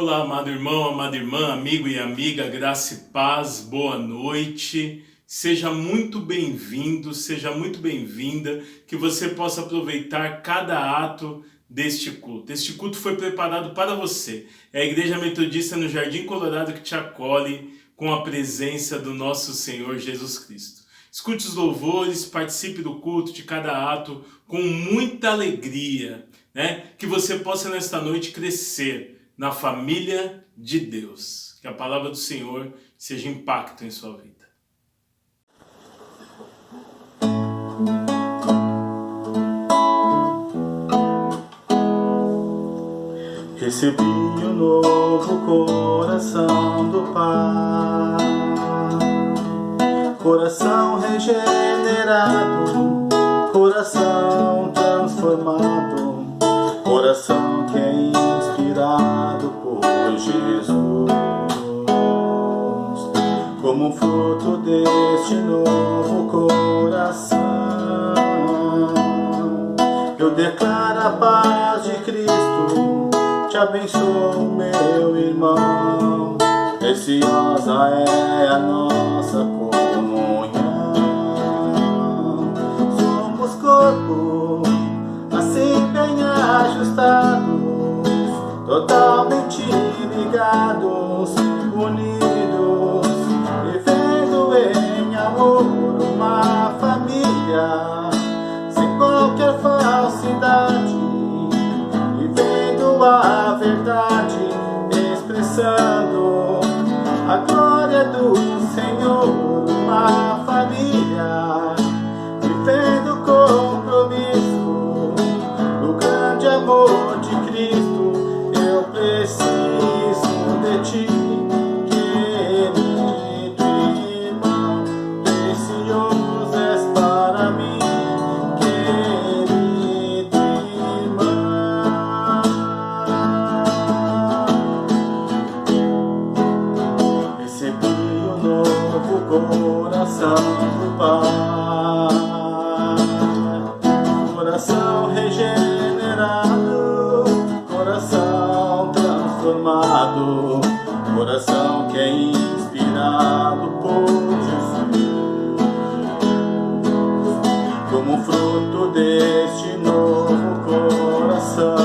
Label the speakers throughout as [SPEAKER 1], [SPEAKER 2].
[SPEAKER 1] Olá, amado irmão, amada irmã, amigo e amiga, graça e paz, boa noite. Seja muito bem-vindo, seja muito bem-vinda, que você possa aproveitar cada ato deste culto. Este culto foi preparado para você. É a Igreja Metodista no Jardim Colorado que te acolhe com a presença do nosso Senhor Jesus Cristo. Escute os louvores, participe do culto de cada ato com muita alegria, né? Que você possa nesta noite crescer na família de Deus. Que a palavra do Senhor seja impacto em sua vida.
[SPEAKER 2] Recebi um novo coração do Pai, coração regenerado, coração transformado, coração que é inspirado por Jesus. Como fruto deste novo coração, eu declaro a paz de Cristo. Te abençoo, meu irmão, preciosa é a nossa comunhão. Somos corpo, assim bem ajustados, totalmente ligados, unidos, vivendo em amor, uma família, sem qualquer falsidade, vivendo a verdade, expressando a glória do Senhor, uma família, vivendo compromisso no grande amor de Cristo. Eu preciso de ti, querido irmão, precioso és para mim, querido irmão. Recebi um novo coração do Pai, coração regenerado, coração transformado, coração que é inspirado por Jesus. Como fruto deste novo coração,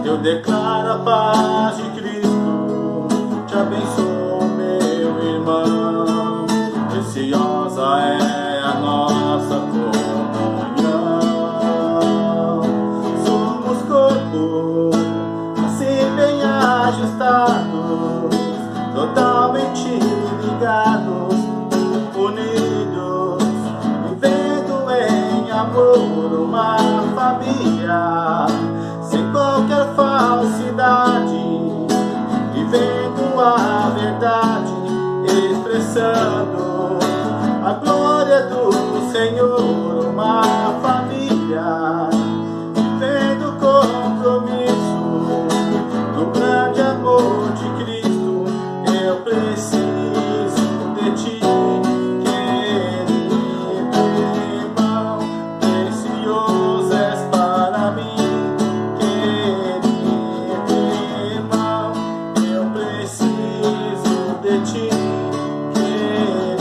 [SPEAKER 2] eu declaro a paz de Cristo. Te abençoo, meu irmão, preciosa é a nossa comunhão. Somos corpo, assim bem ajustados, totalmente ligados, unidos, vivendo em amor, uma família, sem qualquer falsidade, vivendo a verdade, expressando a glória do Senhor, uma família, vivendo compromisso no grande amor de Cristo. Eu preciso de ti, querido irmão, precioso és para mim, querido irmão, eu preciso de ti, querido irmão.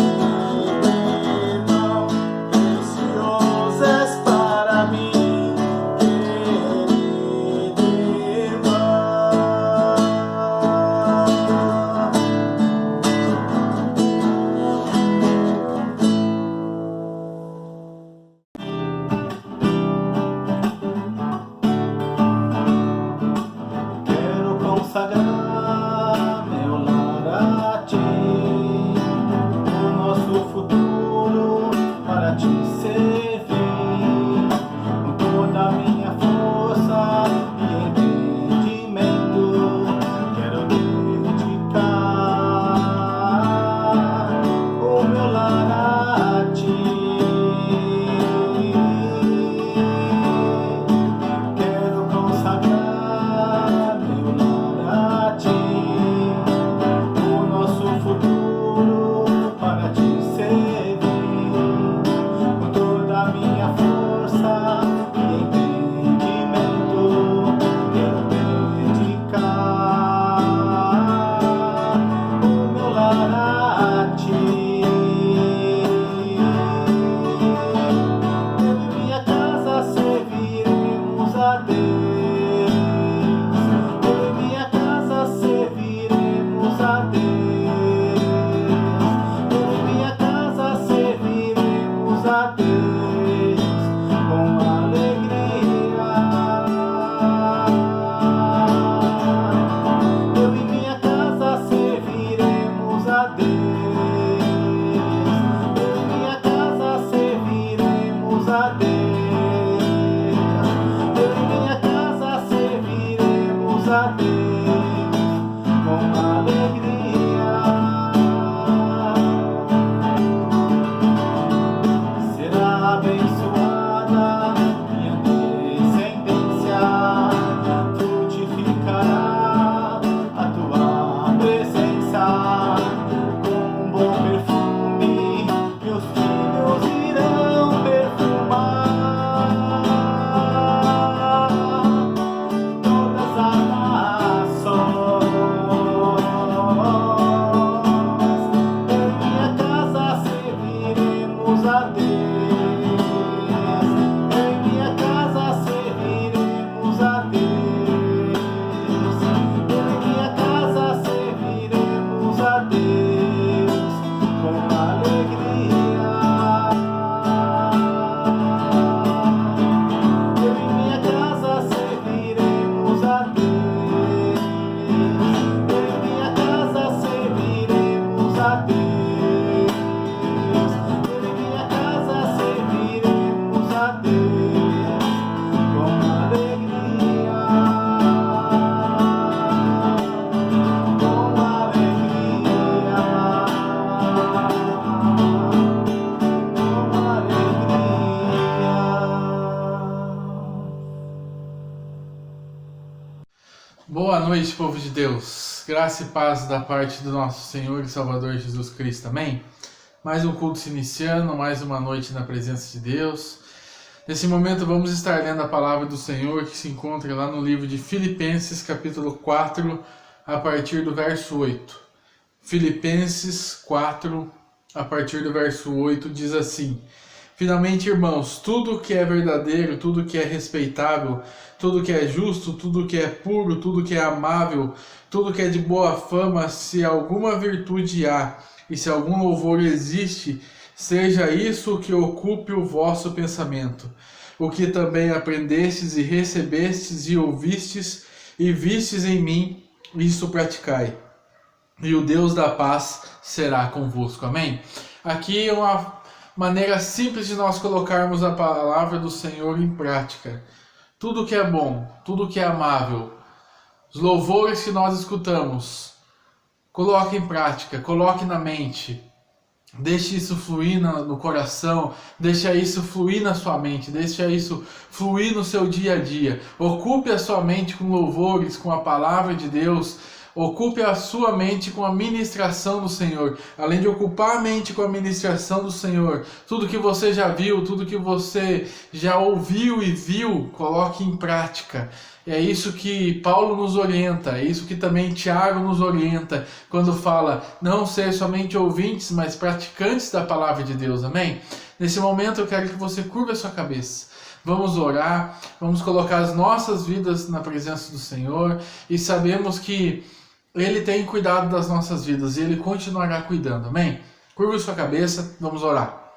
[SPEAKER 3] noite, povo de Deus. Graça e paz da parte do nosso Senhor e Salvador Jesus Cristo. Amém? Mais um culto se iniciando, mais uma noite na presença de Deus. Nesse momento vamos estar lendo a palavra do Senhor que se encontra lá no livro de Filipenses, capítulo 4, a partir do verso 8. Filipenses 4, a partir do verso 8, diz assim: Finalmente, irmãos, tudo que é verdadeiro, tudo que é respeitável, tudo que é justo, tudo que é puro, tudo que é amável, tudo que é de boa fama, se alguma virtude há e se algum louvor existe, seja isso o que ocupe o vosso pensamento. O que também aprendestes e recebestes e ouvistes e vistes em mim, isso praticai. E o Deus da paz será convosco. Amém? Aqui é uma maneira simples de nós colocarmos a palavra do Senhor em prática. Tudo que é bom, tudo que é amável, os louvores que nós escutamos, coloque em prática, coloque na mente. Deixe isso fluir no coração, deixe isso fluir na sua mente, deixe isso fluir no seu dia a dia. Ocupe a sua mente com louvores, com a palavra de Deus. Ocupe a sua mente com a ministração do Senhor. Além de ocupar a mente com a ministração do Senhor, tudo que você já viu, tudo que você já ouviu e viu, coloque em prática. É isso que Paulo nos orienta, é isso que também Tiago nos orienta, quando fala, não ser somente ouvintes, mas praticantes da palavra de Deus, amém? Nesse momento eu quero que você curva a sua cabeça. Vamos orar, vamos colocar as nossas vidas na presença do Senhor e sabemos que Ele tem cuidado das nossas vidas e Ele continuará cuidando, amém? Curva a sua cabeça, vamos orar.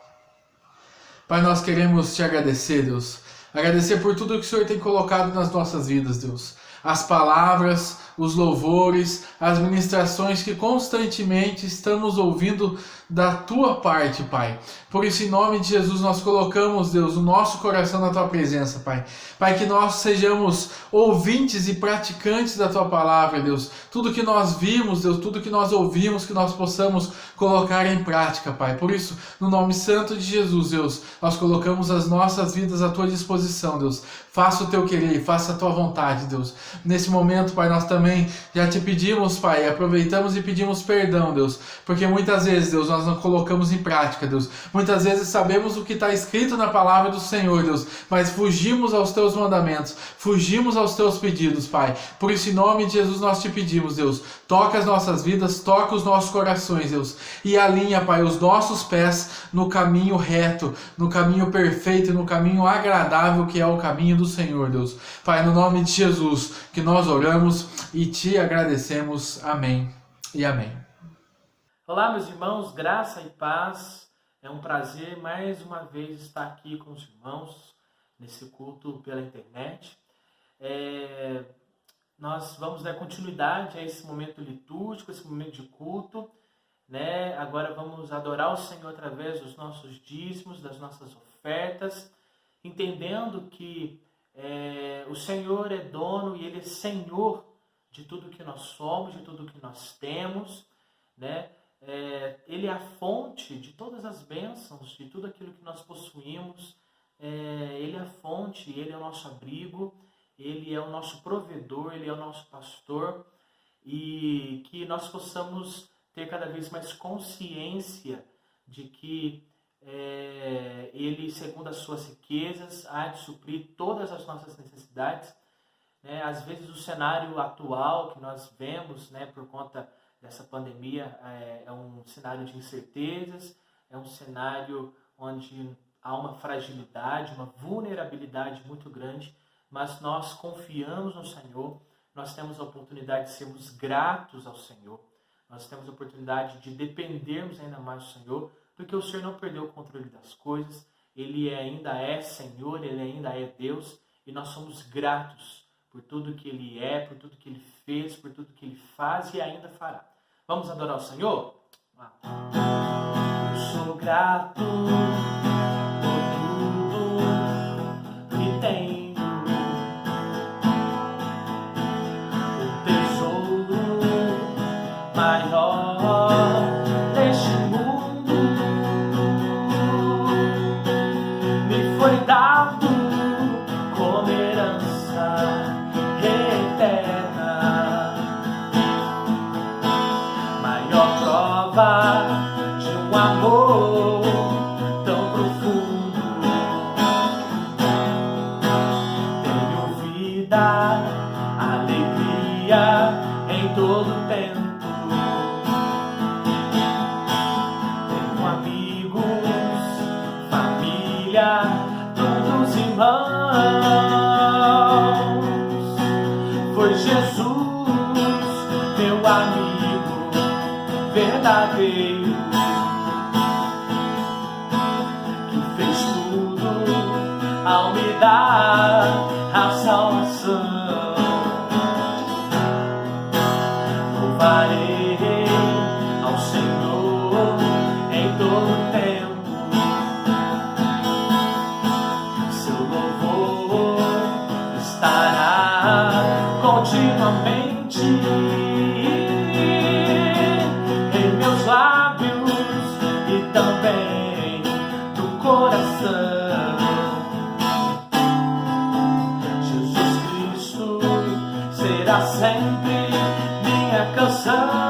[SPEAKER 3] Pai, nós queremos te agradecer, Deus. Agradecer por tudo que o Senhor tem colocado nas nossas vidas, Deus. As palavras, os louvores, as ministrações que constantemente estamos ouvindo da Tua parte, Pai. Por isso, em nome de Jesus, nós colocamos, Deus, o nosso coração na Tua presença, Pai. Pai, que nós sejamos ouvintes e praticantes da Tua palavra, Deus. Tudo que nós vimos, Deus, tudo que nós ouvimos, que nós possamos colocar em prática, Pai. Por isso, no nome santo de Jesus, Deus, nós colocamos as nossas vidas à Tua disposição, Deus. Faça o Teu querer, faça a Tua vontade, Deus. Nesse momento, Pai, nós também já te pedimos, Pai, aproveitamos e pedimos perdão, Deus, porque muitas vezes, Deus, nós não colocamos em prática, Deus. Muitas vezes sabemos o que está escrito na palavra do Senhor, Deus, mas fugimos aos Teus mandamentos, fugimos aos Teus pedidos, Pai. Por isso, em nome de Jesus, nós te pedimos, Deus, toca as nossas vidas, toca os nossos corações, Deus, e alinha, Pai, os nossos pés no caminho reto, no caminho perfeito, no caminho agradável que é o caminho do Senhor, Deus. Pai, no nome de Jesus, que nós oramos e te agradecemos. Amém e amém.
[SPEAKER 4] Olá, meus irmãos, graça e paz. É um prazer mais uma vez estar aqui com os irmãos nesse culto pela internet. Nós vamos dar continuidade a esse momento litúrgico, esse momento de culto, né? Agora vamos adorar o Senhor através dos nossos dízimos, das nossas ofertas, entendendo que o Senhor é dono e Ele é Senhor de tudo que nós somos, de tudo que nós temos, né? Ele é a fonte de todas as bênçãos, de tudo aquilo que nós possuímos. Ele é a fonte, Ele é o nosso abrigo, Ele é o nosso provedor, Ele é o nosso pastor, e que nós possamos ter cada vez mais consciência de que Ele, segundo as suas riquezas, há de suprir todas as nossas necessidades. Às vezes o cenário atual que nós vemos, né, por conta dessa pandemia, é um cenário de incertezas, é um cenário onde há uma fragilidade, uma vulnerabilidade muito grande, mas nós confiamos no Senhor, nós temos a oportunidade de sermos gratos ao Senhor, nós temos a oportunidade de dependermos ainda mais do Senhor, porque o Senhor não perdeu o controle das coisas, Ele ainda é Senhor, Ele ainda é Deus, e nós somos gratos por tudo que Ele é, por tudo que Ele fez, por tudo que Ele faz e ainda fará. Vamos adorar o Senhor? Eu sou grato por tudo que tenho, o tesouro maior deste mundo me foi dado como herança eterna. amor tão profundo. Tenho vida, alegria em todo tempo. Tenho amigos, família, todos irmãos. Foi Jesus, meu amigo verdadeiro, que fez tudo ao me dar a salvação. Louvarei ao Senhor em todo tempo. Seu louvor estará continuamente em meus lábios e também no coração. Jesus Cristo será sempre minha canção.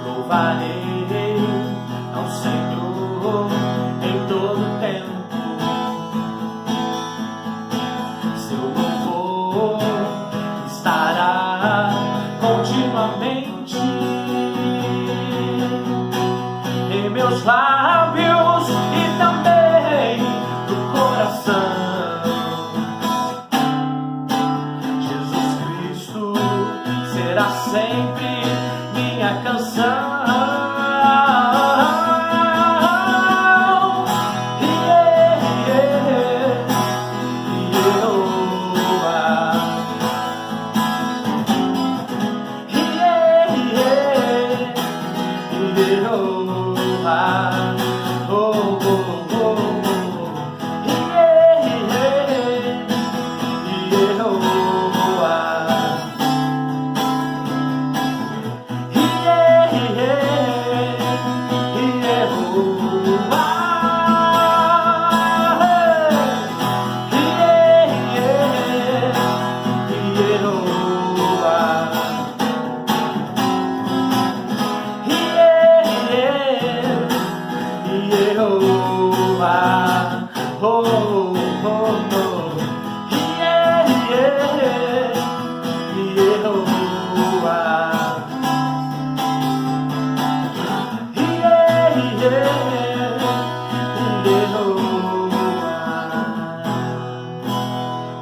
[SPEAKER 4] Louvarei ao Senhor em todo tempo. Seu louvor estará continuamente em meus lábios e também no coração. Jesus Cristo será sempre minha canção.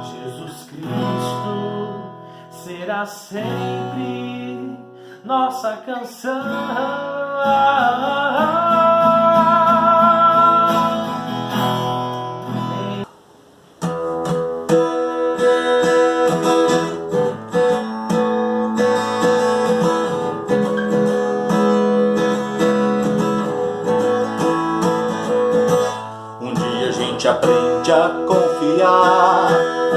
[SPEAKER 4] Jesus Cristo será sempre nossa canção.
[SPEAKER 2] Aprende a confiar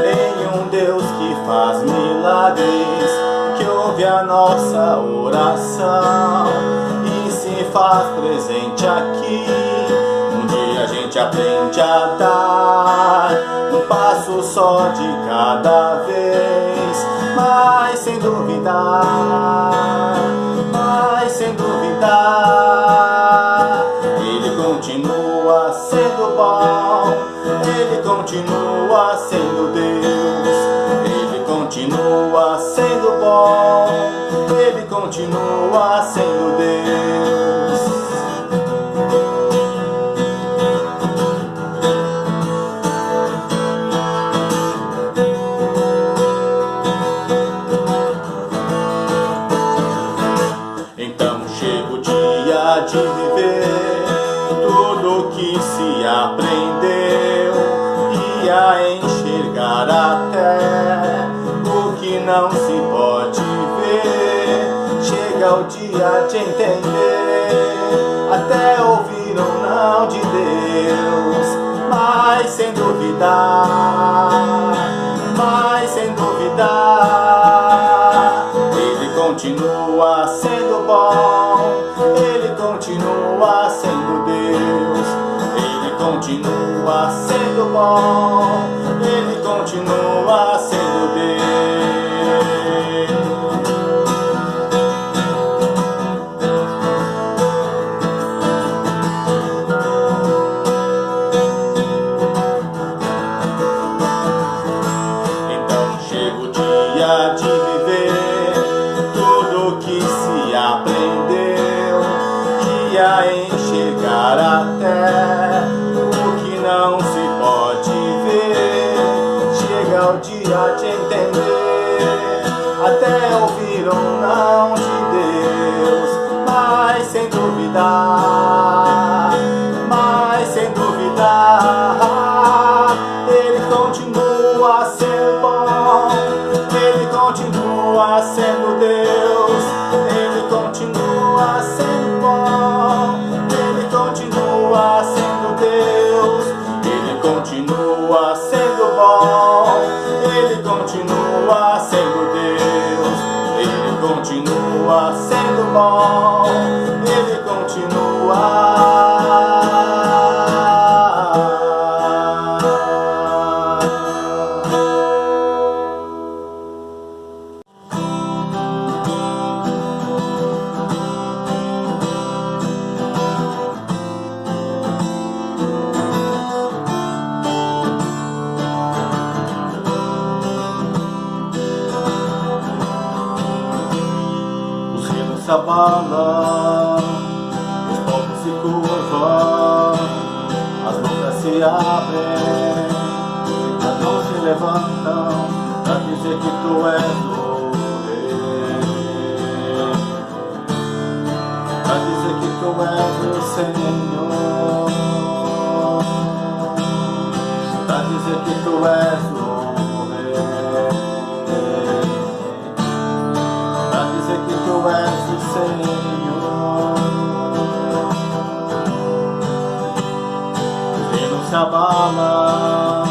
[SPEAKER 2] em um Deus que faz milagres, que ouve a nossa oração e se faz presente aqui. Um dia a gente aprende a dar um passo só de cada vez, mas sem duvidar, Ele continua sendo bom, Ele continua sendo Deus, Ele continua sendo bom, Ele continua sendo Deus. Então chega o dia de viver tudo que se aprendeu e a enxergar até o que não se pode ver. chega o dia de entender, até ouvir um não de Deus, mas sem duvidar, Ele continua sendo bom, Ele continua sendo Deus, Ele continua sendo bom, Ele continua sendo Deus. Então chega o dia de viver tudo que se aprendeu, e a enxergar até o que não se pode ver. Chega o dia de entender, até ouvir um não de Deus, mas sem duvidar, Ele continua sendo bom, Ele continua sendo Deus, Ele continua sendo bom, Ele continua sendo Deus, Ele continua sendo bom, Ele continua sendo Deus, Ele continua sendo bom, Ele continua. Os rios se abalam, os povos se curvam, as bocas se abrem, as mãos se levantam pra dizer que tu és o Rei, pra dizer que tu és o Senhor, pra dizer que tu és o Rei, pra dizer que tu és o Senhor. Os hinos se abalam,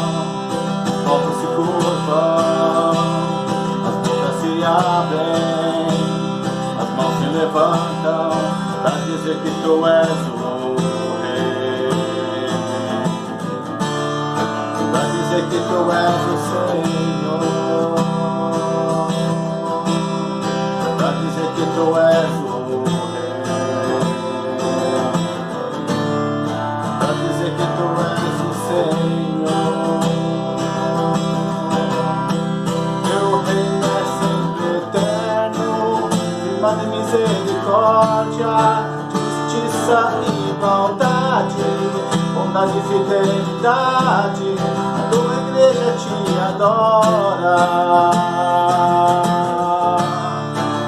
[SPEAKER 2] os povos se curvam, as bocas se abrem, as mãos se levantam pra dizer que tu és o Rei, pra dizer que tu és o Senhor, pra dizer que tu és o Rei, pra dizer que tu és o Senhor. Teu reino é sempre eterno, firma de misericórdia, justiça e igualdade, bondade e fidelidade. A tua igreja te adora,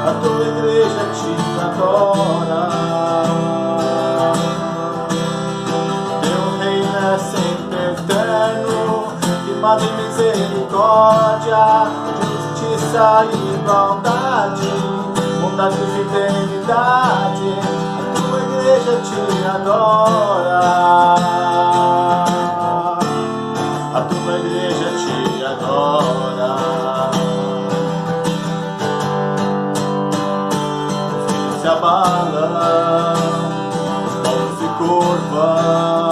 [SPEAKER 2] a tua igreja te adora. Teu reino é sempre eterno, firma de misericórdia, justiça e igualdade, bondade e fidelidade. A tua igreja te adora, a tua igreja te adora. Os rios se abalam, os povos se curvam,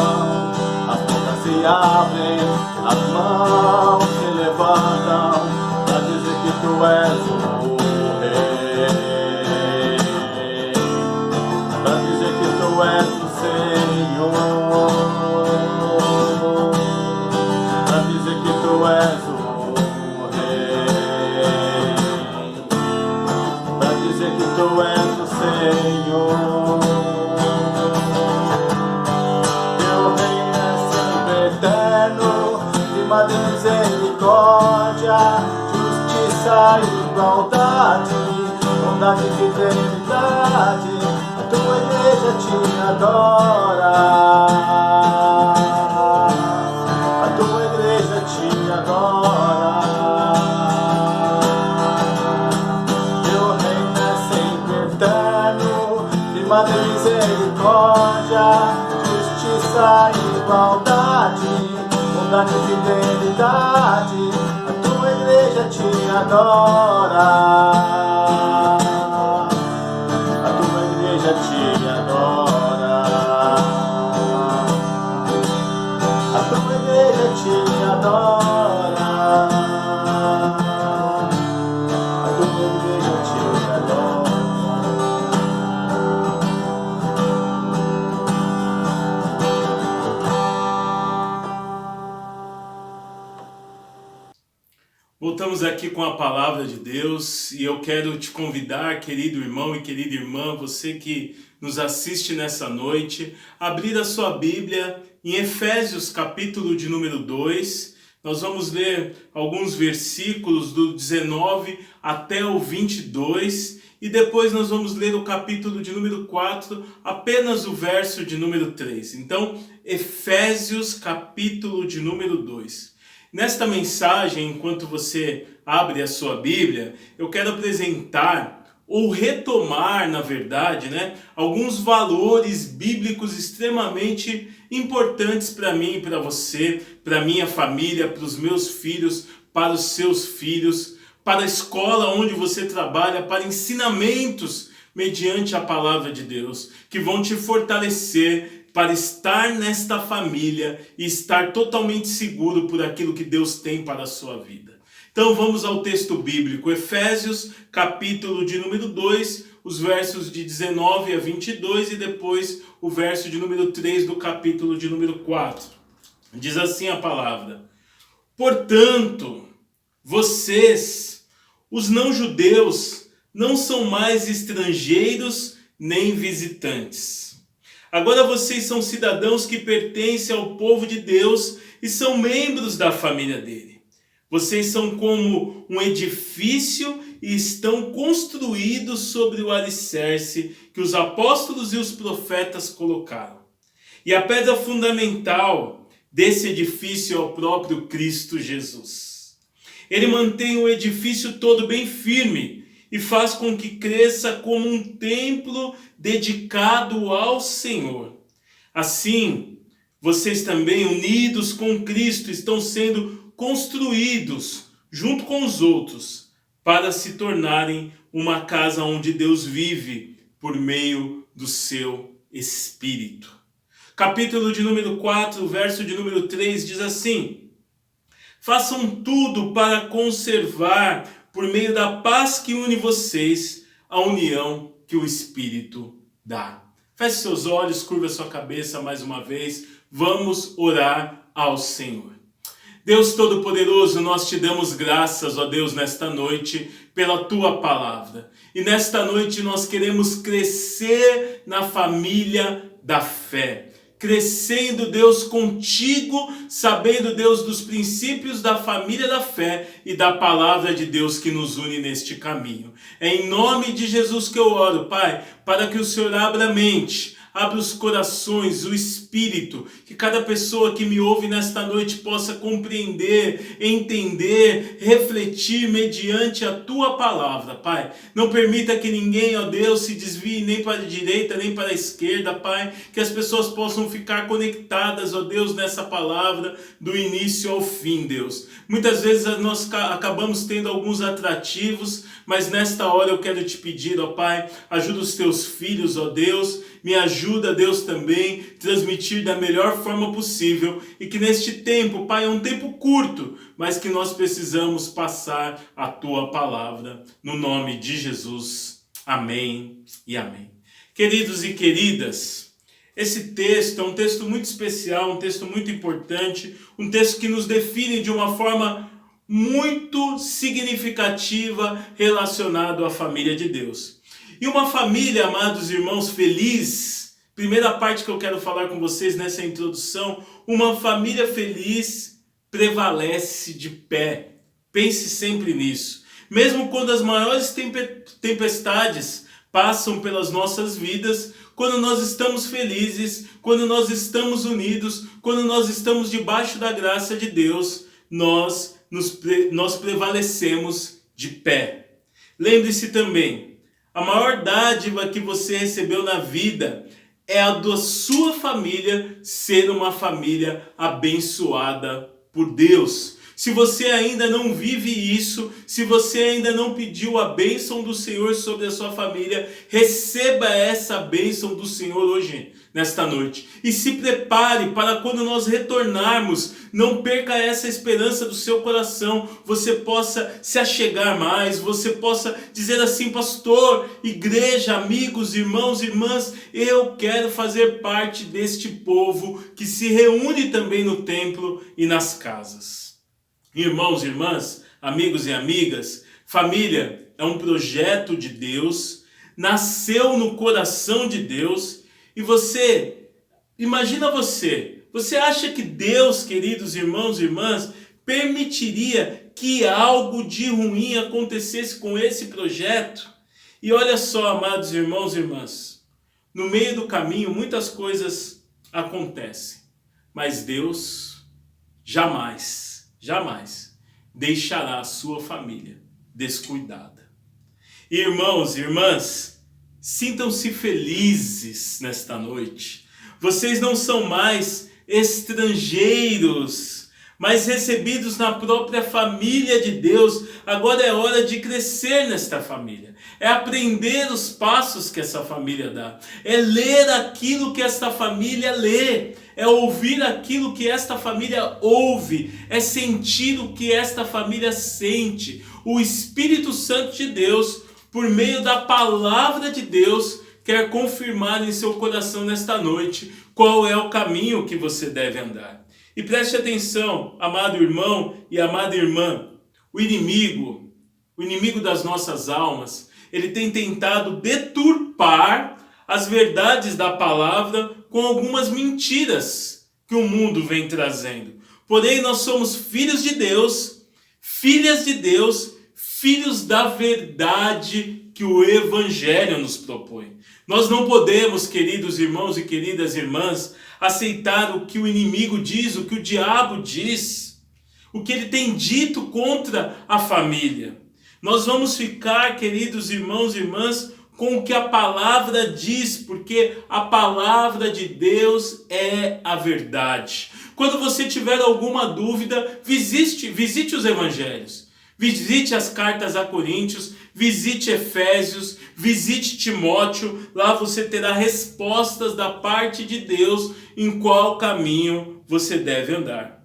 [SPEAKER 2] as bocas se abrem, as mãos se levantam pra dizer que tu és o Rei, pra dizer que tu és o Senhor, pra dizer que tu és o Rei, pra dizer que tu és o Senhor. Teu reino é sempre eterno, firma de misericórdia, justiça e igualdade, bondade e fidelidade. A tua igreja te adora, a tua igreja te adora. Teu reino é sempre eterno, clima de misericórdia, justiça e igualdade, bondade e fidelidade, a tua igreja te adora, a tua igreja te adora, a tua igreja te adora, a tua igreja te adora.
[SPEAKER 1] Voltamos aqui com a palavra de Deus e eu quero te convidar, querido irmão e querida irmã, você que nos assiste nessa noite, a abrir a sua Bíblia em Efésios capítulo de número 2. Nós vamos ler alguns versículos do 19 até o 22 e depois nós vamos ler o capítulo de número 4, apenas o verso de número 3. Então, Efésios capítulo de número 2. Nesta mensagem, enquanto você abre a sua Bíblia, eu quero apresentar ou retomar, na verdade, alguns valores bíblicos extremamente importantes para mim e para você, para minha família, para os meus filhos, para os seus filhos, para a escola onde você trabalha, para ensinamentos mediante a palavra de Deus, que vão te fortalecer para estar nesta família e estar totalmente seguro por aquilo que Deus tem para a sua vida. Então vamos ao texto bíblico, Efésios, capítulo de número 2, os versos de 19 a 22 e depois o verso de número 3 do capítulo de número 4. Diz assim a palavra: portanto, vocês, os não-judeus, não são mais estrangeiros nem visitantes. Agora vocês são cidadãos que pertencem ao povo de Deus e são membros da família dele. Vocês são como um edifício e estão construídos sobre o alicerce que os apóstolos e os profetas colocaram. E a pedra fundamental desse edifício é o próprio Cristo Jesus. Ele mantém o edifício todo bem firme e faz com que cresça como um templo dedicado ao Senhor. Assim, vocês também, unidos com Cristo, estão sendo construídos junto com os outros para se tornarem uma casa onde Deus vive por meio do seu Espírito. Capítulo de número 4, verso de número 3 diz assim: façam tudo para conservar, por meio da paz que une vocês, a união que o Espírito dá. Feche seus olhos, curva sua cabeça mais uma vez. Vamos orar ao Senhor. Deus Todo-Poderoso, nós te damos graças, ó Deus, nesta noite, pela tua palavra. E nesta noite nós queremos crescer na família da fé. Crescendo, Deus, contigo, sabendo, Deus, dos princípios da família da fé e da palavra de Deus que nos une neste caminho. É em nome de Jesus que eu oro, Pai, para que o Senhor abra a mente, abra os corações, o espírito, que cada pessoa que me ouve nesta noite possa compreender, entender, refletir mediante a tua palavra, Pai. Não permita que ninguém, ó Deus, se desvie nem para a direita, nem para a esquerda, Pai. Que as pessoas possam ficar conectadas, ó Deus, nessa palavra do início ao fim, Deus. Muitas vezes nós acabamos tendo alguns atrativos, mas nesta hora eu quero te pedir, ó Pai, ajuda os teus filhos, ó Deus, me ajuda, Deus, também, transmitir da melhor forma possível e que neste tempo, Pai, é um tempo curto, mas que nós precisamos passar a Tua palavra, no nome de Jesus. Amém e amém. Queridos e queridas, esse texto é um texto muito especial, um texto muito importante, um texto que nos define de uma forma muito significativa relacionado à família de Deus. E uma família, amados irmãos, feliz, primeira parte que eu quero falar com vocês nessa introdução, uma família feliz prevalece de pé. Pense sempre nisso. Mesmo quando as maiores tempestades passam pelas nossas vidas, quando nós estamos felizes, quando nós estamos unidos, quando nós estamos debaixo da graça de Deus, nós prevalecemos de pé. Lembre-se também, A maior dádiva que você recebeu na vida é a da sua família ser uma família abençoada por Deus. Se você ainda não vive isso, se você ainda não pediu a bênção do Senhor sobre a sua família, receba essa bênção do Senhor hoje, nesta noite. E se prepare para quando nós retornarmos, não perca essa esperança do seu coração, você possa se achegar mais, você possa dizer assim: pastor, igreja, amigos, irmãos, irmãs, eu quero fazer parte deste povo que se reúne também no templo e nas casas. Irmãos, irmãs, amigos e amigas, família é um projeto de Deus, nasceu no coração de Deus. E você, imagina você acha que Deus, queridos irmãos e irmãs, permitiria que algo de ruim acontecesse com esse projeto? E olha só, amados irmãos e irmãs, no meio do caminho muitas coisas acontecem, mas Deus jamais deixará a sua família descuidada. Irmãos e irmãs, sintam-se felizes nesta noite. Vocês não são mais estrangeiros, mas recebidos na própria família de Deus. Agora é hora de crescer nesta família. É aprender os passos que essa família dá. É ler aquilo que esta família lê. É ouvir aquilo que esta família ouve. É sentir o que esta família sente. O Espírito Santo de Deus, por meio da palavra de Deus, quer confirmar em seu coração nesta noite qual é o caminho que você deve andar. E preste atenção, amado irmão e amada irmã, o inimigo das nossas almas, ele tem tentado deturpar as verdades da palavra com algumas mentiras que o mundo vem trazendo. Porém, nós somos filhos de Deus, filhas de Deus, filhos da verdade que o Evangelho nos propõe. Nós não podemos, queridos irmãos e queridas irmãs, aceitar o que o inimigo diz, o que o diabo diz, o que ele tem dito contra a família. Nós vamos ficar, queridos irmãos e irmãs, com o que a palavra diz, porque a palavra de Deus é a verdade. Quando você tiver alguma dúvida, visite os evangelhos. Visite as cartas a Coríntios, visite Efésios, visite Timóteo. Lá você terá respostas da parte de Deus em qual caminho você deve andar.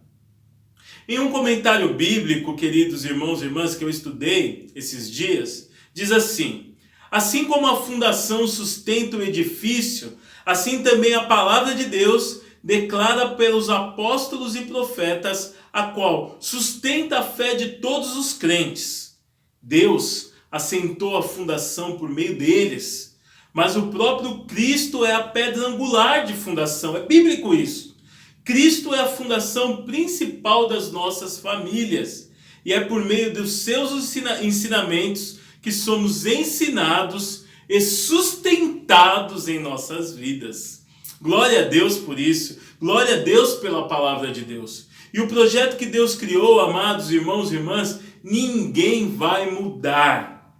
[SPEAKER 1] Em um comentário bíblico, queridos irmãos e irmãs, que eu estudei esses dias, diz assim: assim como a fundação sustenta o edifício, assim também a palavra de Deus declara pelos apóstolos e profetas, a qual sustenta a fé de todos os crentes. Deus assentou a fundação por meio deles, mas o próprio Cristo é a pedra angular de fundação. É bíblico isso. Cristo é a fundação principal das nossas famílias, e é por meio dos seus ensinamentos que somos ensinados e sustentados em nossas vidas. Glória a Deus por isso, glória a Deus pela palavra de Deus. E o projeto que Deus criou, amados irmãos e irmãs, ninguém vai mudar.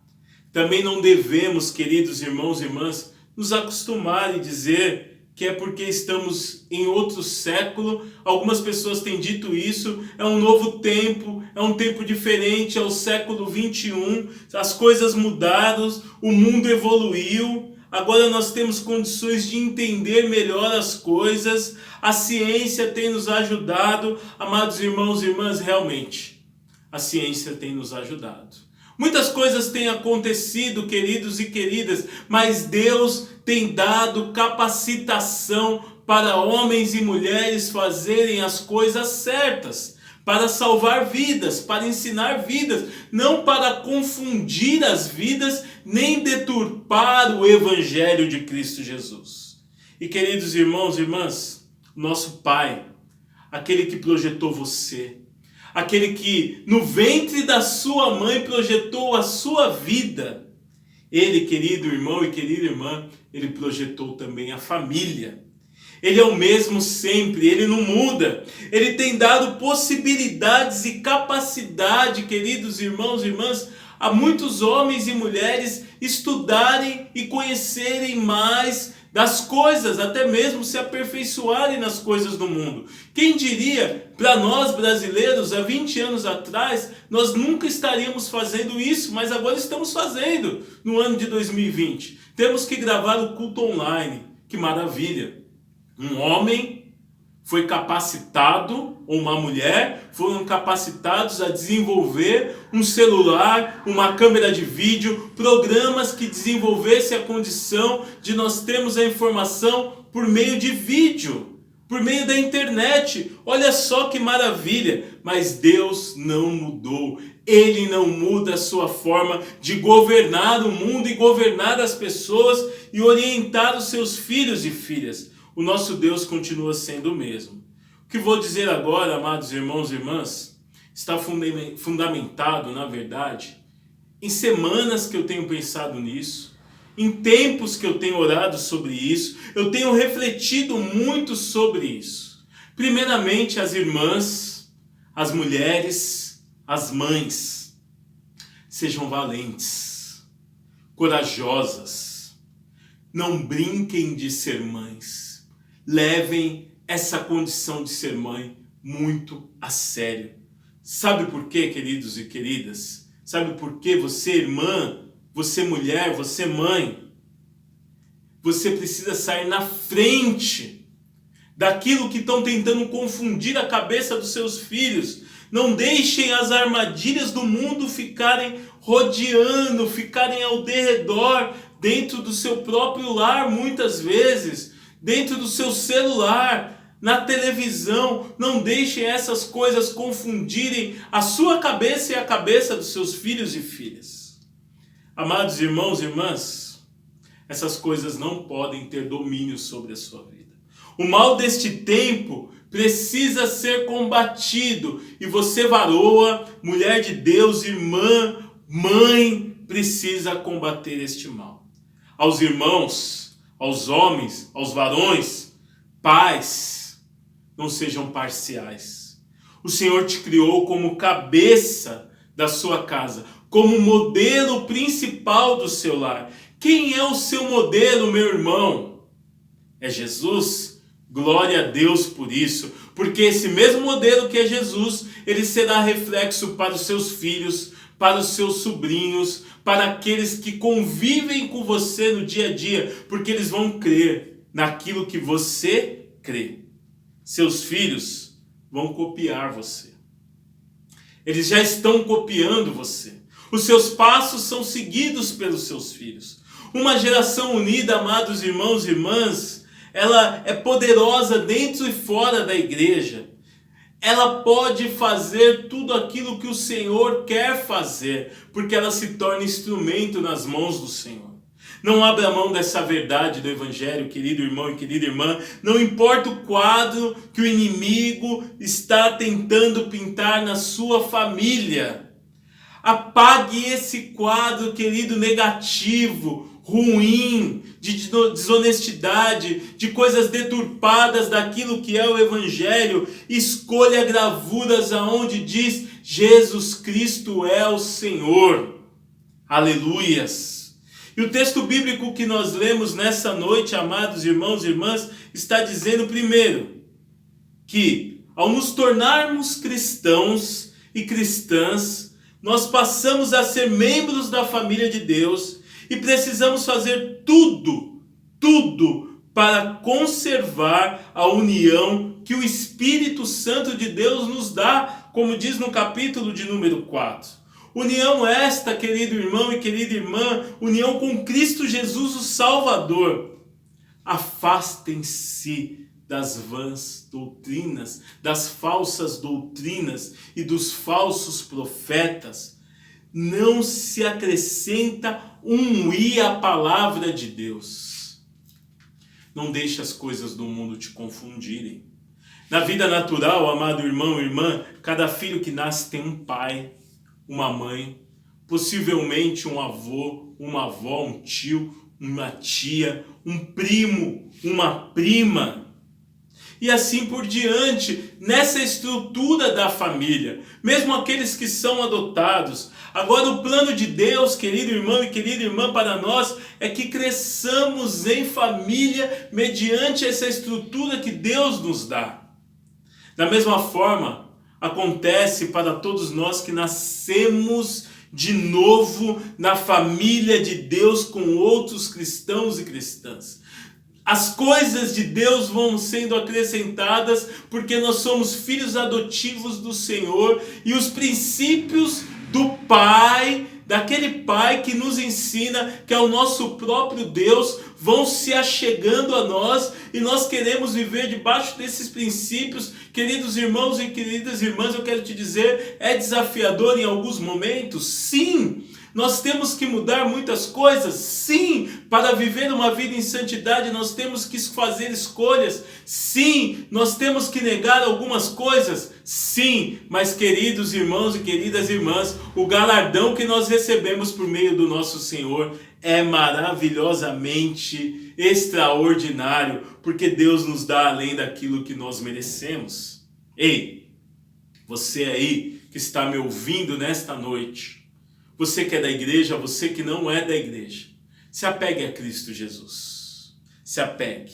[SPEAKER 1] Também não devemos, queridos irmãos e irmãs, nos acostumar e dizer que é porque estamos em outro século. Algumas pessoas têm dito isso, é um novo tempo, é um tempo diferente, é o século 21, as coisas mudaram, o mundo evoluiu. Agora nós temos condições de entender melhor as coisas, a ciência tem nos ajudado. Amados irmãos e irmãs, realmente, a ciência tem nos ajudado. Muitas coisas têm acontecido, queridos e queridas, mas Deus tem dado capacitação para homens e mulheres fazerem as coisas certas, para salvar vidas, para ensinar vidas, não para confundir as vidas, nem deturpar o Evangelho de Cristo Jesus. E queridos irmãos e irmãs, nosso Pai, aquele que projetou você, aquele que no ventre da sua mãe projetou a sua vida, ele, querido irmão e querida irmã, ele projetou também a família. Ele é o mesmo sempre, ele não muda. Ele tem dado possibilidades e capacidade, queridos irmãos e irmãs, a muitos homens e mulheres estudarem e conhecerem mais das coisas, até mesmo se aperfeiçoarem nas coisas do mundo. Quem diria, para nós brasileiros, há 20 anos atrás, nós nunca estaríamos fazendo isso, mas agora estamos fazendo no ano de 2020. Temos que gravar o culto online. Que maravilha! Um homem foi capacitado, ou uma mulher, foram capacitados a desenvolver um celular, uma câmera de vídeo, programas que desenvolvessem a condição de nós termos a informação por meio de vídeo, por meio da internet. Olha só que maravilha! Mas Deus não mudou. Ele não muda a sua forma de governar o mundo e governar as pessoas e orientar os seus filhos e filhas. O nosso Deus continua sendo o mesmo. O que vou dizer agora, amados irmãos e irmãs, está fundamentado, na verdade, em semanas que eu tenho pensado nisso, em tempos que eu tenho orado sobre isso, eu tenho refletido muito sobre isso. Primeiramente, as irmãs, as mulheres, as mães, sejam valentes, corajosas, não brinquem de ser mães. Levem essa condição de ser mãe muito a sério. Sabe por quê, queridos e queridas? Sabe por quê? Você irmã, você mulher, você mãe, você precisa sair na frente daquilo que estão tentando confundir a cabeça dos seus filhos. Não deixem as armadilhas do mundo ficarem rodeando, ficarem ao derredor, dentro do seu próprio lar muitas vezes, dentro do seu celular, na televisão. Não deixem essas coisas confundirem a sua cabeça e a cabeça dos seus filhos e filhas. Amados irmãos e irmãs, essas coisas não podem ter domínio sobre a sua vida. O mal deste tempo precisa ser combatido. E você, varoa, mulher de Deus, irmã, mãe, precisa combater este mal. Aos irmãos, aos homens, aos varões, pais, não sejam parciais. O Senhor te criou como cabeça da sua casa, como modelo principal do seu lar. Quem é o seu modelo, meu irmão? É Jesus? Glória a Deus por isso, porque esse mesmo modelo que é Jesus, ele será reflexo para os seus filhos, para os seus sobrinhos, para aqueles que convivem com você no dia a dia, porque eles vão crer naquilo que você crê. Seus filhos vão copiar você. Eles já estão copiando você. Os seus passos são seguidos pelos seus filhos. Uma geração unida, amados irmãos e irmãs, ela é poderosa dentro e fora da igreja. Ela pode fazer tudo aquilo que o Senhor quer fazer, porque ela se torna instrumento nas mãos do Senhor. Não abra mão dessa verdade do Evangelho, querido irmão e querida irmã. Não importa o quadro que o inimigo está tentando pintar na sua família. Apague esse quadro, querido, negativo, ruim, de desonestidade, de coisas deturpadas daquilo que é o Evangelho. Escolha gravuras aonde diz Jesus Cristo é o Senhor. Aleluias! E o texto bíblico que nós lemos nessa noite, amados irmãos e irmãs, está dizendo primeiro que ao nos tornarmos cristãos e cristãs, nós passamos a ser membros da família de Deus e precisamos fazer tudo para conservar a união que o Espírito Santo de Deus nos dá, como diz no capítulo de número 4. União esta, querido irmão e querida irmã, união com Cristo Jesus, o Salvador. Afastem-se das vãs doutrinas, das falsas doutrinas e dos falsos profetas. Não se acrescenta um i à palavra de Deus. Não deixe as coisas do mundo te confundirem. Na vida natural, amado irmão e irmã, cada filho que nasce tem um pai, uma mãe, possivelmente um avô, uma avó, um tio, uma tia, um primo, uma prima. e assim por diante, nessa estrutura da família, mesmo aqueles que são adotados. Agora o plano de Deus, querido irmão e querida irmã, para nós é que cresçamos em família mediante essa estrutura que Deus nos dá. Da mesma forma, acontece para todos nós que nascemos de novo na família de Deus com outros cristãos e cristãs. As coisas de Deus vão sendo acrescentadas porque nós somos filhos adotivos do Senhor, e os princípios do Pai, daquele Pai que nos ensina, que é o nosso próprio Deus, vão se achegando a nós, e nós queremos viver debaixo desses princípios. Queridos irmãos e queridas irmãs, eu quero te dizer, é desafiador em alguns momentos? Sim! Nós temos que mudar muitas coisas? Sim! Para viver uma vida em santidade nós temos que fazer escolhas? Sim! Nós temos que negar algumas coisas? Sim! Mas queridos irmãos e queridas irmãs, o galardão que nós recebemos por meio do nosso Senhor é maravilhosamente extraordinário, porque Deus nos dá além daquilo que nós merecemos. Ei, você aí que está me ouvindo nesta noite, você que é da igreja, você que não é da igreja, se apegue a Cristo Jesus. Se apegue.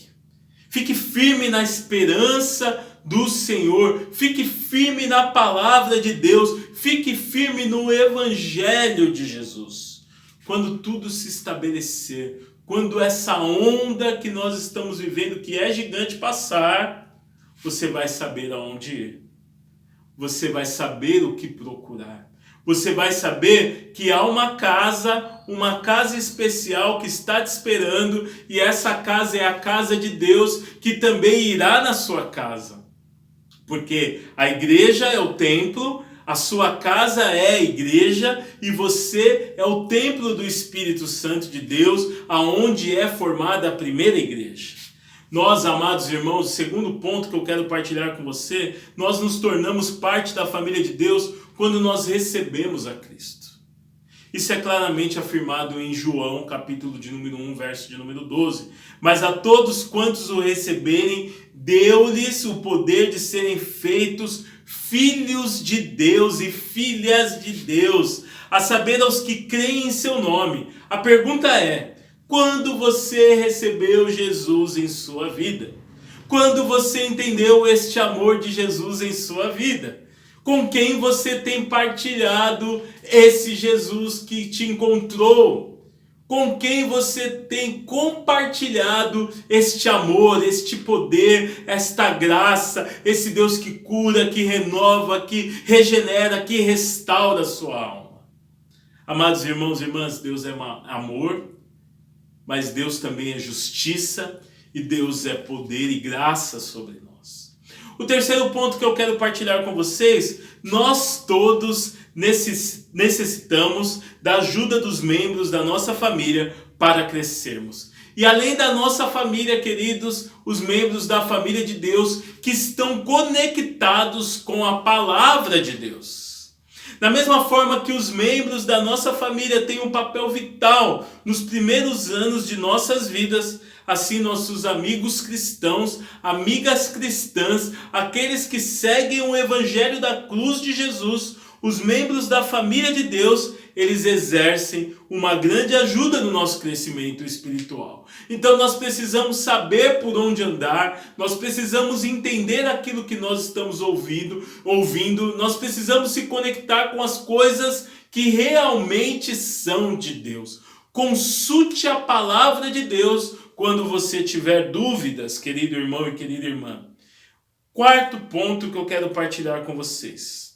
[SPEAKER 1] Fique firme na esperança do Senhor. Fique firme na palavra de Deus. Fique firme no Evangelho de Jesus. Quando tudo se estabelecer, quando essa onda que nós estamos vivendo, que é gigante, passar, você vai saber aonde ir. Você vai saber o que procurar. Você vai saber que há uma casa especial que está te esperando, e essa casa é a casa de Deus, que também irá na sua casa. Porque a igreja é o templo, a sua casa é a igreja, e você é o templo do Espírito Santo de Deus, aonde é formada a primeira igreja. Nós, amados irmãos, o segundo ponto que eu quero partilhar com você, nós nos tornamos parte da família de Deus quando nós recebemos a Cristo. Isso é claramente afirmado em João, capítulo de número 1, verso de número 12. Mas a todos quantos o receberem, deu-lhes o poder de serem feitos filhos de Deus e filhas de Deus, a saber, aos que creem em seu nome. A pergunta é: quando você recebeu Jesus em sua vida? Quando você entendeu este amor de Jesus em sua vida? Com quem você tem partilhado esse Jesus que te encontrou? Com quem você tem compartilhado este amor, este poder, esta graça, esse Deus que cura, que renova, que regenera, que restaura a sua alma? Amados irmãos e irmãs, Deus é amor, mas Deus também é justiça, e Deus é poder e graça sobre nós. O terceiro ponto que eu quero partilhar com vocês: nós todos necessitamos da ajuda dos membros da nossa família para crescermos. E além da nossa família, queridos, os membros da família de Deus que estão conectados com a palavra de Deus. Da mesma forma que os membros da nossa família têm um papel vital nos primeiros anos de nossas vidas, assim nossos amigos cristãos, amigas cristãs, aqueles que seguem o Evangelho da cruz de Jesus, os membros da família de Deus, eles exercem uma grande ajuda no nosso crescimento espiritual. Então nós precisamos saber por onde andar, nós precisamos entender aquilo que nós estamos ouvindo, nós precisamos se conectar com as coisas que realmente são de Deus. Consulte a palavra de Deus quando você tiver dúvidas, querido irmão e querida irmã. Quarto ponto que eu quero partilhar com vocês.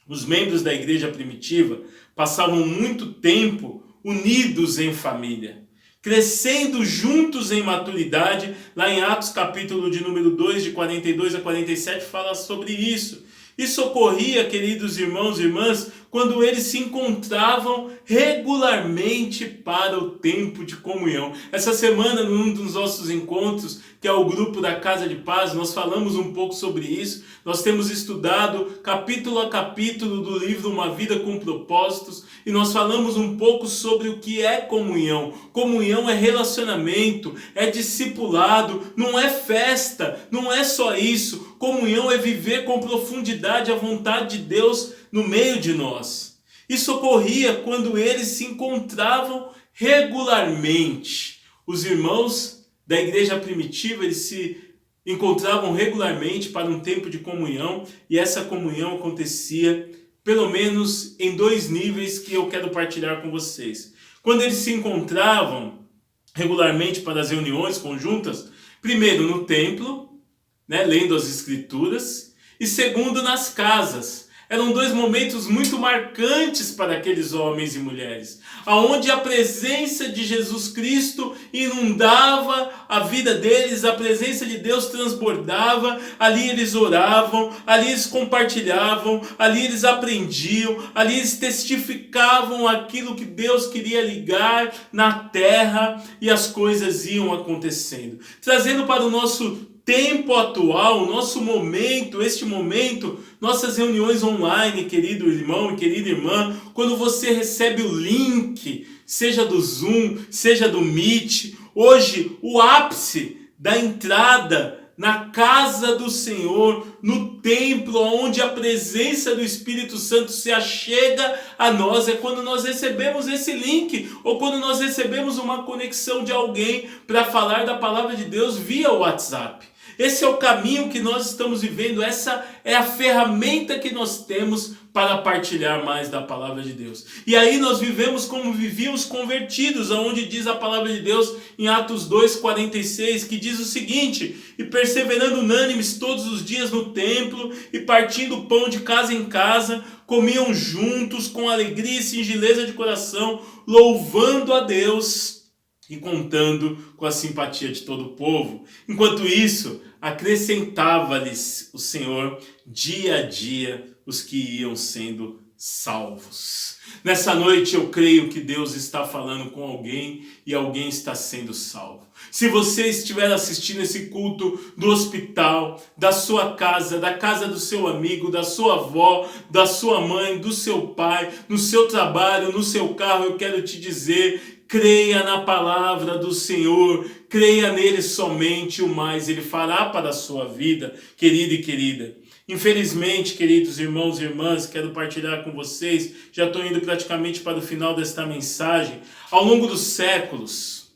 [SPEAKER 1] Os membros da igreja primitiva passavam muito tempo unidos em família, crescendo juntos em maturidade. Lá em Atos capítulo de número 2, de 42 a 47, fala sobre isso. Isso ocorria, queridos irmãos e irmãs, quando eles se encontravam regularmente para o tempo de comunhão. Essa semana, num dos nossos encontros, que é o grupo da Casa de Paz, nós falamos um pouco sobre isso. Nós temos estudado capítulo a capítulo do livro Uma Vida com Propósitos e nós falamos um pouco sobre o que é comunhão. Comunhão é relacionamento, é discipulado, não é festa, não é só isso. Comunhão é viver com profundidade a vontade de Deus no meio de nós. Isso ocorria quando eles se encontravam regularmente. Os irmãos da igreja primitiva, eles se encontravam regularmente para um tempo de comunhão, e essa comunhão acontecia pelo menos em 2 níveis que eu quero partilhar com vocês. Quando eles se encontravam regularmente para as reuniões conjuntas, primeiro no templo, lendo as escrituras, e segundo nas casas. Eram 2 momentos muito marcantes para aqueles homens e mulheres, aonde a presença de Jesus Cristo inundava a vida deles, a presença de Deus transbordava, ali eles oravam, ali eles compartilhavam, ali eles aprendiam, ali eles testificavam aquilo que Deus queria ligar na terra, e as coisas iam acontecendo. Trazendo para o nosso tempo atual, o nosso momento, este momento, nossas reuniões online, querido irmão e querida irmã, quando você recebe o link, seja do Zoom, seja do Meet, hoje o ápice da entrada na casa do Senhor, no templo, onde a presença do Espírito Santo se achega a nós, é quando nós recebemos esse link, ou quando nós recebemos uma conexão de alguém para falar da palavra de Deus via WhatsApp. Esse é o caminho que nós estamos vivendo, essa é a ferramenta que nós temos para partilhar mais da palavra de Deus. E aí nós vivemos como viviam os convertidos, aonde diz a palavra de Deus em Atos 2,46, que diz o seguinte: e perseverando unânimes todos os dias no templo, e partindo o pão de casa em casa, comiam juntos com alegria e singeleza de coração, louvando a Deus e contando com a simpatia de todo o povo. Enquanto isso, acrescentava-lhes o Senhor dia a dia os que iam sendo salvos. Nessa noite eu creio que Deus está falando com alguém e alguém está sendo salvo. Se você estiver assistindo esse culto do hospital, da sua casa, da casa do seu amigo, da sua avó, da sua mãe, do seu pai, no seu trabalho, no seu carro, eu quero te dizer: creia na palavra do Senhor, creia nele somente, o mais ele fará para a sua vida, querido e querida. Infelizmente, queridos irmãos e irmãs, quero partilhar com vocês, já estou indo praticamente para o final desta mensagem. Ao longo dos séculos,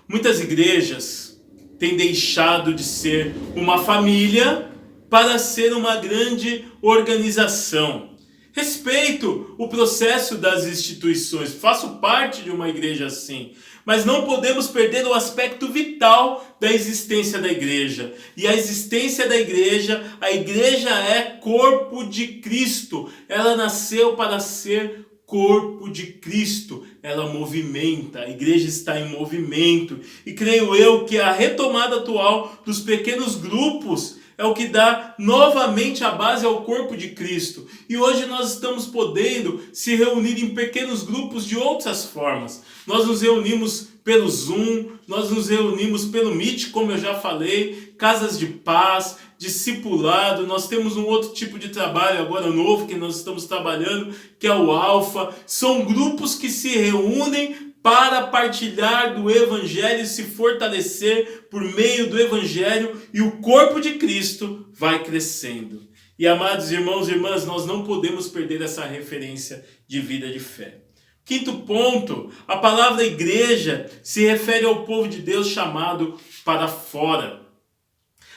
[SPEAKER 1] muitas igrejas têm deixado de ser uma família para ser uma grande organização. Respeito o processo das instituições, faço parte de uma igreja assim, mas não podemos perder o aspecto vital da existência da igreja. E a existência da igreja, a igreja é corpo de Cristo, ela nasceu para ser corpo de Cristo, ela movimenta, a igreja está em movimento, e creio eu que a retomada atual dos pequenos grupos é o que dá novamente a base ao corpo de Cristo. E hoje nós estamos podendo se reunir em pequenos grupos de outras formas. Nós nos reunimos pelo Zoom, nós nos reunimos pelo Meet, como eu já falei, casas de paz, discipulado. Nós temos um outro tipo de trabalho agora novo que nós estamos trabalhando, que é o Alfa. São grupos que se reúnem para partilhar do Evangelho e se fortalecer por meio do Evangelho, e o corpo de Cristo vai crescendo. E amados irmãos e irmãs, nós não podemos perder essa referência de vida de fé. Quinto ponto, a palavra igreja se refere ao povo de Deus chamado para fora.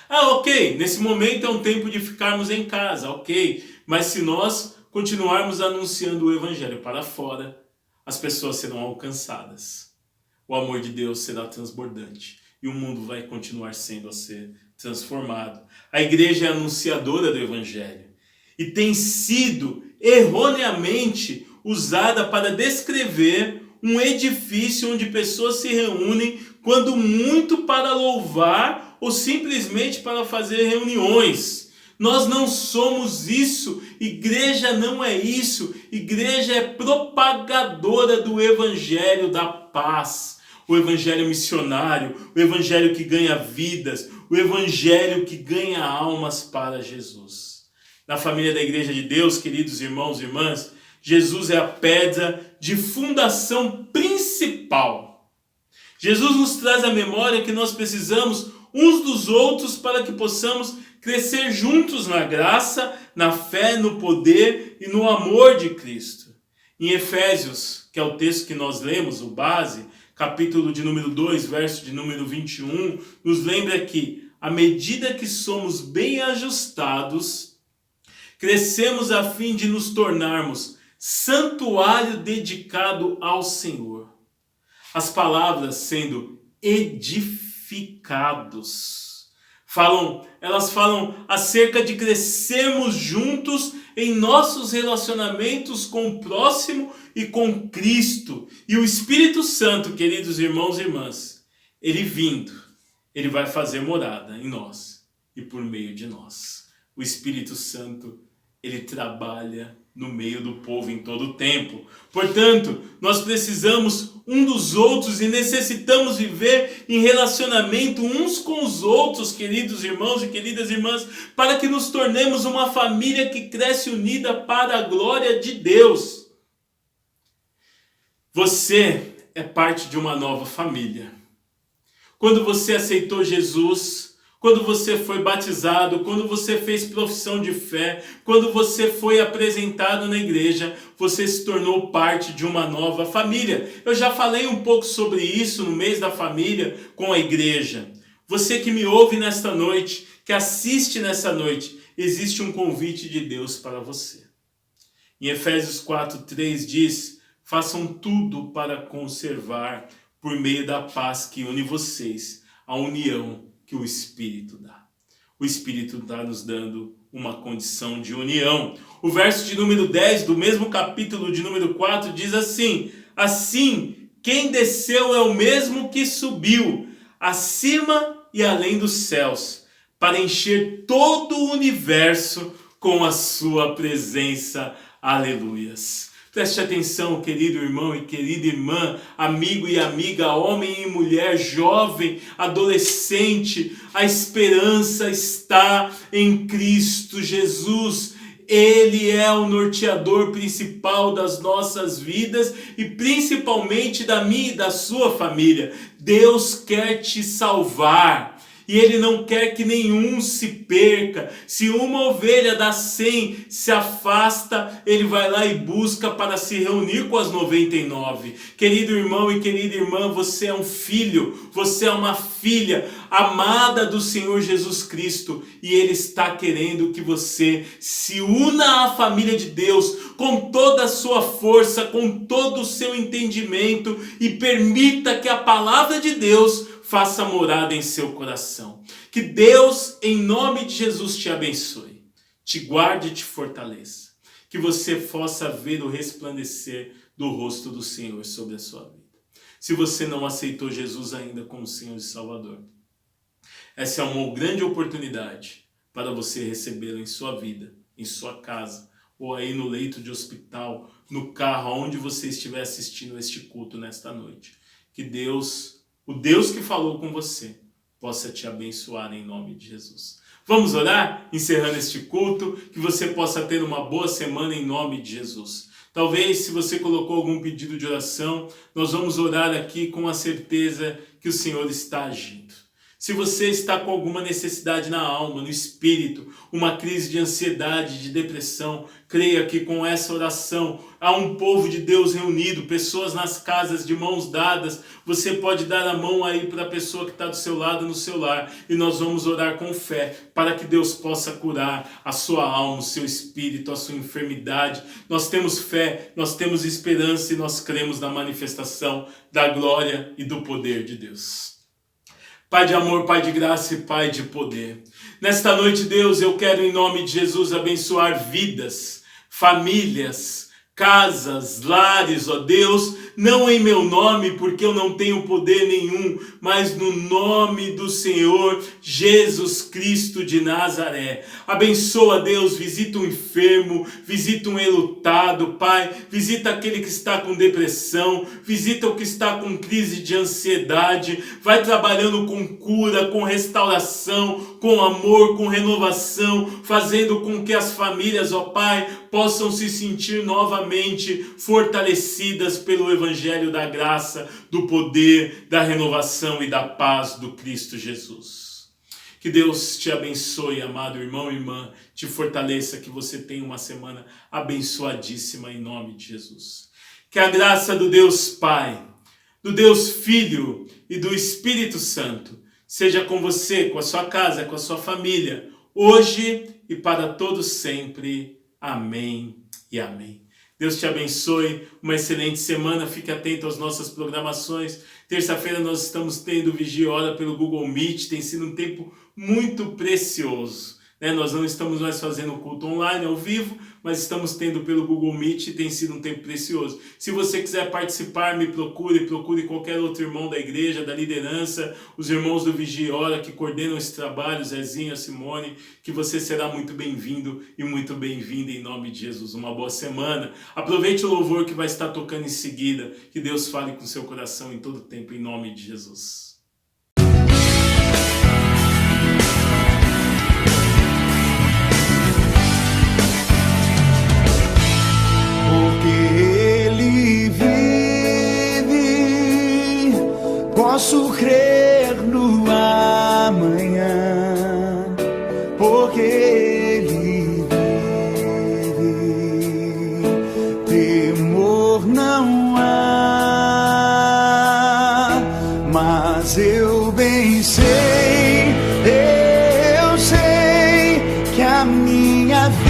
[SPEAKER 1] Ok, nesse momento é um tempo de ficarmos em casa, ok, mas se nós continuarmos anunciando o Evangelho para fora, as pessoas serão alcançadas, o amor de Deus será transbordante e o mundo vai continuar sendo a ser transformado. A igreja é anunciadora do Evangelho e tem sido erroneamente usada para descrever um edifício onde pessoas se reúnem, quando muito para louvar ou simplesmente para fazer reuniões. Nós não somos isso. Igreja não é isso. Igreja é propagadora do evangelho da paz. O evangelho missionário, o evangelho que ganha vidas, o evangelho que ganha almas para Jesus. Na família da Igreja de Deus, queridos irmãos e irmãs, Jesus é a pedra de fundação principal. Jesus nos traz à memória que nós precisamos uns dos outros para que possamos crescer juntos na graça, na fé, no poder e no amor de Cristo. Em Efésios, que é o texto que nós lemos, o base, capítulo de número 2, verso de número 21, nos lembra que, à medida que somos bem ajustados, crescemos a fim de nos tornarmos santuário dedicado ao Senhor. As palavras sendo edificados. Elas falam acerca de crescermos juntos em nossos relacionamentos com o próximo e com Cristo. E o Espírito Santo, queridos irmãos e irmãs, ele vindo, ele vai fazer morada em nós e por meio de nós. O Espírito Santo, ele trabalha no meio do povo em todo o tempo. Portanto, nós precisamos um dos outros e necessitamos viver em relacionamento uns com os outros, queridos irmãos e queridas irmãs, para que nos tornemos uma família que cresce unida para a glória de Deus. Você é parte de uma nova família. Quando você aceitou Jesus, quando você foi batizado, quando você fez profissão de fé, quando você foi apresentado na igreja, você se tornou parte de uma nova família. Eu já falei um pouco sobre isso no mês da família com a igreja. Você que me ouve nesta noite, que assiste nessa noite, existe um convite de Deus para você. Em Efésios 4:3 diz: façam tudo para conservar, por meio da paz que une vocês, a união que o Espírito dá. O Espírito está nos dando uma condição de união. O verso de número 10 do mesmo capítulo de número 4 diz assim: assim, quem desceu é o mesmo que subiu, acima e além dos céus, para encher todo o universo com a sua presença. Aleluias. Preste atenção, querido irmão e querida irmã, amigo e amiga, homem e mulher, jovem, adolescente. A esperança está em Cristo Jesus. Ele é o norteador principal das nossas vidas e principalmente da minha e da sua família. Deus quer te salvar. E Ele não quer que nenhum se perca. Se uma ovelha das 100 se afasta, Ele vai lá e busca para se reunir com as 99. Querido irmão e querida irmã, você é um filho, você é uma filha amada do Senhor Jesus Cristo. E Ele está querendo que você se una à família de Deus com toda a sua força, com todo o seu entendimento e permita que a palavra de Deus faça morada em seu coração. Que Deus, em nome de Jesus, te abençoe, te guarde e te fortaleça. Que você possa ver o resplandecer do rosto do Senhor sobre a sua vida. Se você não aceitou Jesus ainda como Senhor e Salvador, essa é uma grande oportunidade para você recebê-lo em sua vida, em sua casa, ou aí no leito de hospital, no carro, onde você estiver assistindo este culto nesta noite. Que Deus, o Deus que falou com você, possa te abençoar em nome de Jesus. Vamos orar, encerrando este culto, que você possa ter uma boa semana em nome de Jesus. Talvez, se você colocou algum pedido de oração, nós vamos orar aqui com a certeza que o Senhor está agindo. Se você está com alguma necessidade na alma, no espírito, uma crise de ansiedade, de depressão, creia que com essa oração há um povo de Deus reunido, pessoas nas casas de mãos dadas. Você pode dar a mão aí para a pessoa que está do seu lado no seu lar e nós vamos orar com fé para que Deus possa curar a sua alma, o seu espírito, a sua enfermidade. Nós temos fé, nós temos esperança e nós cremos na manifestação da glória e do poder de Deus. Pai de amor, Pai de graça e Pai de poder. Nesta noite, Deus, eu quero em nome de Jesus abençoar vidas, famílias, casas, lares, ó Deus, não em meu nome, porque eu não tenho poder nenhum, mas no nome do Senhor Jesus Cristo de Nazaré. Abençoa, Deus, visita um enfermo, visita um enlutado, Pai, visita aquele que está com depressão, visita o que está com crise de ansiedade, vai trabalhando com cura, com restauração, com amor, com renovação, fazendo com que as famílias, ó Pai, possam se sentir novamente fortalecidas pelo Evangelho da graça, do poder, da renovação e da paz do Cristo Jesus. Que Deus te abençoe, amado irmão e irmã, te fortaleça, que você tenha uma semana abençoadíssima em nome de Jesus. Que a graça do Deus Pai, do Deus Filho e do Espírito Santo seja com você, com a sua casa, com a sua família, hoje e para todos sempre. Amém e amém. Deus te abençoe, uma excelente semana, fique atento às nossas programações. Terça-feira nós estamos tendo Vigia e Hora pelo Google Meet, tem sido um tempo muito precioso. Nós não estamos mais fazendo culto online, ao vivo, mas estamos tendo pelo Google Meet e tem sido um tempo precioso. Se você quiser participar, me procure qualquer outro irmão da igreja, da liderança, os irmãos do Vigia e Hora que coordenam esse trabalho, Zezinho, a Simone, que você será muito bem-vindo e muito bem-vinda em nome de Jesus. Uma boa semana. Aproveite o louvor que vai estar tocando em seguida. Que Deus fale com seu coração em todo tempo, em nome de Jesus.
[SPEAKER 2] Posso crer no amanhã, porque Ele vive. Temor não há, mas eu bem sei, eu sei que a minha vida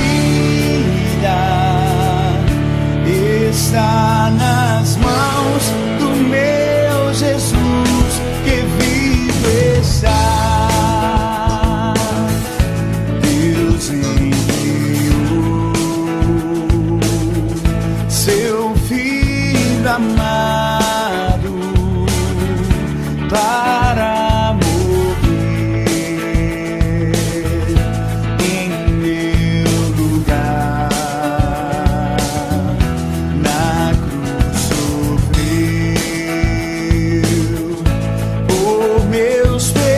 [SPEAKER 2] está nas mãos do meu Jesus. Deus enviou seu Filho amado para morrer em meu lugar, na cruz sofreu por meus pecados,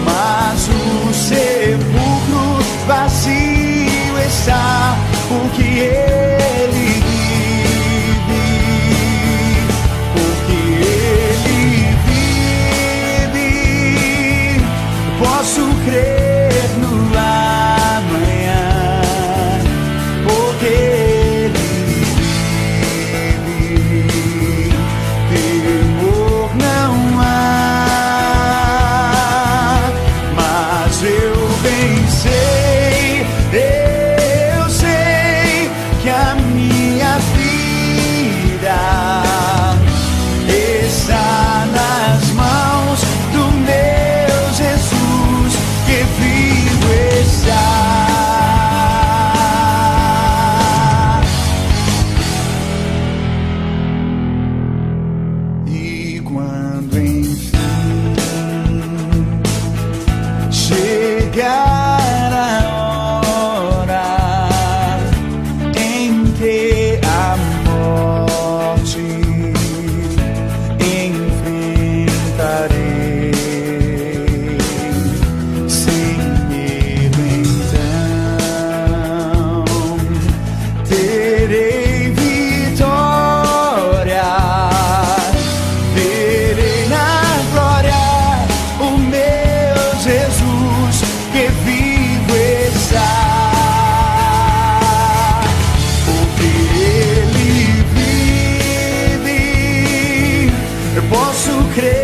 [SPEAKER 2] mas o sepulcro vazio está, porque Ele vive, porque Ele vive. Posso crer no amanhã, porque Ele vive. Temor não há, mas eu bem sei, eu sei que a minha vida está nas mãos do meu Jesus, que vivo está. E quando enfim chegar a hora em que a morte enfrentarei, sem medo então terei vitória. Verei na glória o meu Jesus, que vivo está, porque Ele vive. Eu posso crer.